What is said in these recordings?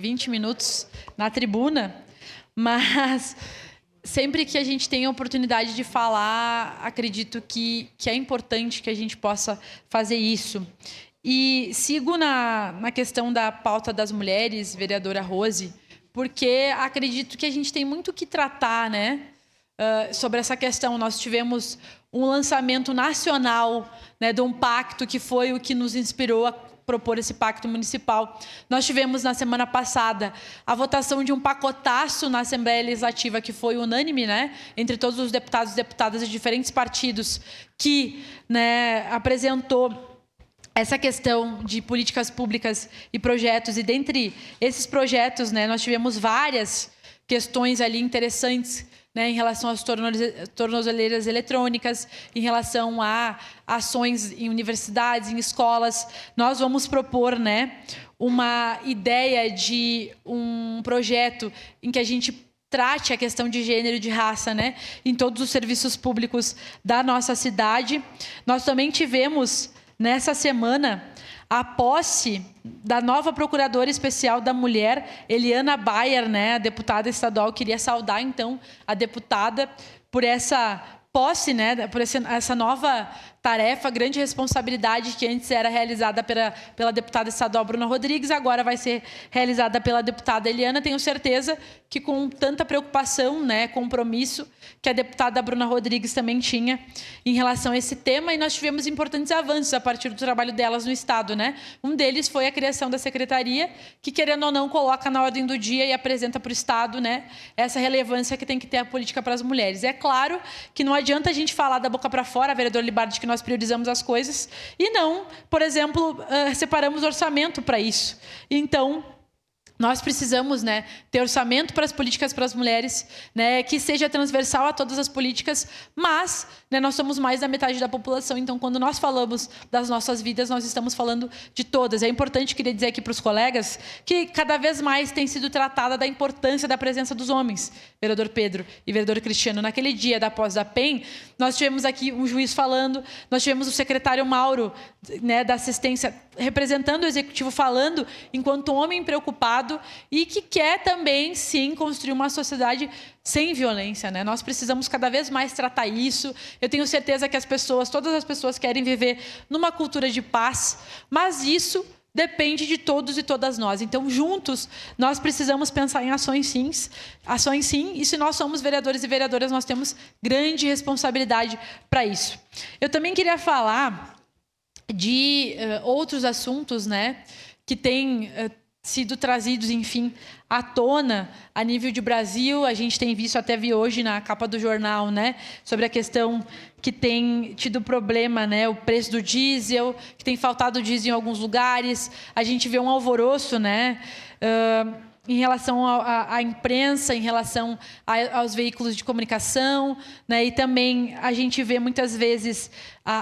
20 minutos na tribuna, mas sempre que a gente tem a oportunidade de falar, acredito que é importante que a gente possa fazer isso. E sigo na questão da pauta das mulheres, vereadora Rose, porque acredito que a gente tem muito que tratar, né, sobre essa questão. Nós tivemos um lançamento nacional, né, de um pacto que foi o que nos inspirou a propor esse pacto municipal. Nós tivemos, na semana passada, a votação de um pacotaço na Assembleia Legislativa, que foi unânime, né, entre todos os deputados e deputadas de diferentes partidos, que, né, apresentou essa questão de políticas públicas e projetos. E dentre esses projetos, né, nós tivemos várias questões ali interessantes, né, em relação às tornozeleiras eletrônicas, em relação a ações em universidades, em escolas. Nós vamos propor, né, uma ideia de um projeto em que a gente trate a questão de gênero e de raça, né, em todos os serviços públicos da nossa cidade. Nós também tivemos, nessa semana, a posse da nova Procuradora Especial da Mulher, Eliana Bayer, né, a deputada estadual. Queria saudar, então, a deputada por essa posse, né, por essa nova tarefa, grande responsabilidade que antes era realizada pela deputada estadual Bruna Rodrigues, agora vai ser realizada pela deputada Eliana. Tenho certeza que com tanta preocupação, né, compromisso que a deputada Bruna Rodrigues também tinha em relação a esse tema, e nós tivemos importantes avanços a partir do trabalho delas no Estado, né? Um deles foi a criação da secretaria, que, querendo ou não, coloca na ordem do dia e apresenta para o Estado, né, essa relevância que tem que ter a política para as mulheres. É claro que não adianta a gente falar da boca para fora, vereador Libardi, que nós priorizamos as coisas, e não, por exemplo, separamos orçamento para isso. Então, nós precisamos, né, ter orçamento para as políticas para as mulheres, né, que seja transversal a todas as políticas, mas, né, nós somos mais da metade da população. Então, quando nós falamos das nossas vidas, nós estamos falando de todas. É importante, queria dizer aqui para os colegas, que cada vez mais tem sido tratada da importância da presença dos homens, vereador Pedro e vereador Cristiano. Naquele dia da posse da PEN, nós tivemos aqui um juiz falando, nós tivemos o secretário Mauro, né, da assistência, representando o executivo, falando enquanto homem preocupado e que quer também, sim, construir uma sociedade sem violência, né? Nós precisamos cada vez mais tratar isso. Eu tenho certeza que todas as pessoas querem viver numa cultura de paz, mas isso depende de todos e todas nós. Então, juntos, nós precisamos pensar em ações sim, e se nós somos vereadores e vereadoras, nós temos grande responsabilidade para isso. Eu também queria falar de outros assuntos, né, que têm sido trazidos, enfim, à tona a nível de Brasil. A gente tem visto, até vi hoje na capa do jornal, né, sobre a questão que tem tido problema, né, o preço do diesel, que tem faltado diesel em alguns lugares. A gente vê um alvoroço, né, em relação à imprensa, em relação aos veículos de comunicação, né? E também a gente vê muitas vezes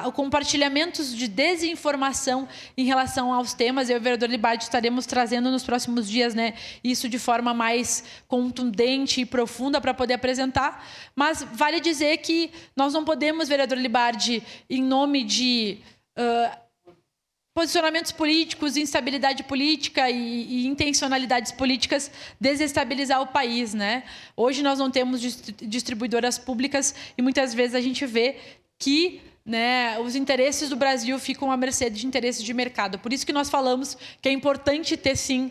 o compartilhamentos de desinformação em relação aos temas. Eu e o vereador Libardi estaremos trazendo nos próximos dias, né, isso de forma mais contundente e profunda para poder apresentar. Mas vale dizer que nós não podemos, vereador Libardi, em nome de posicionamentos políticos, instabilidade política e intencionalidades políticas, desestabilizar o país, né? Hoje nós não temos distribuidoras públicas e muitas vezes a gente vê que, né, os interesses do Brasil ficam à mercê de interesses de mercado. Por isso que nós falamos que é importante ter, sim,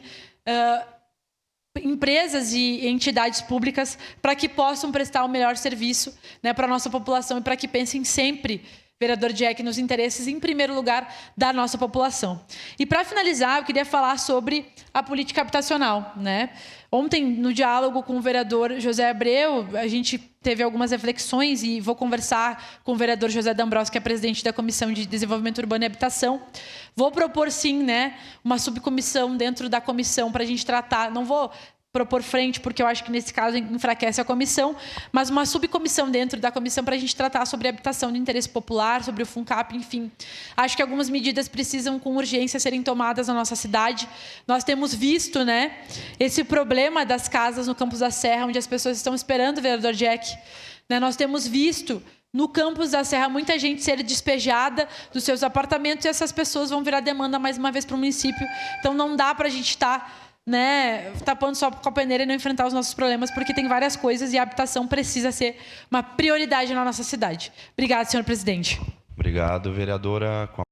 empresas e entidades públicas para que possam prestar o melhor serviço, né, para a nossa população e para que pensem sempre, vereador Jack, nos interesses, em primeiro lugar, da nossa população. E, para finalizar, eu queria falar sobre a política habitacional, né? Ontem, no diálogo com o vereador José Abreu, a gente teve algumas reflexões e vou conversar com o vereador José D'Ambrosio, que é presidente da Comissão de Desenvolvimento Urbano e Habitação. Vou propor, sim, né, uma subcomissão dentro da comissão para a gente tratar. Não vou propor frente, porque eu acho que nesse caso enfraquece a comissão, mas uma subcomissão dentro da comissão para a gente tratar sobre habitação de interesse popular, sobre o FUNCAP, enfim. Acho que algumas medidas precisam com urgência serem tomadas na nossa cidade. Nós temos visto, né, esse problema das casas no Campos da Serra, onde as pessoas estão esperando o vereador Jack, né? Nós temos visto no Campos da Serra muita gente ser despejada dos seus apartamentos, e essas pessoas vão virar demanda mais uma vez para o município. Então não dá para a gente estar né, tapando só com a peneira e não enfrentar os nossos problemas, porque tem várias coisas e a habitação precisa ser uma prioridade na nossa cidade. Obrigada, senhor presidente. Obrigado, vereadora.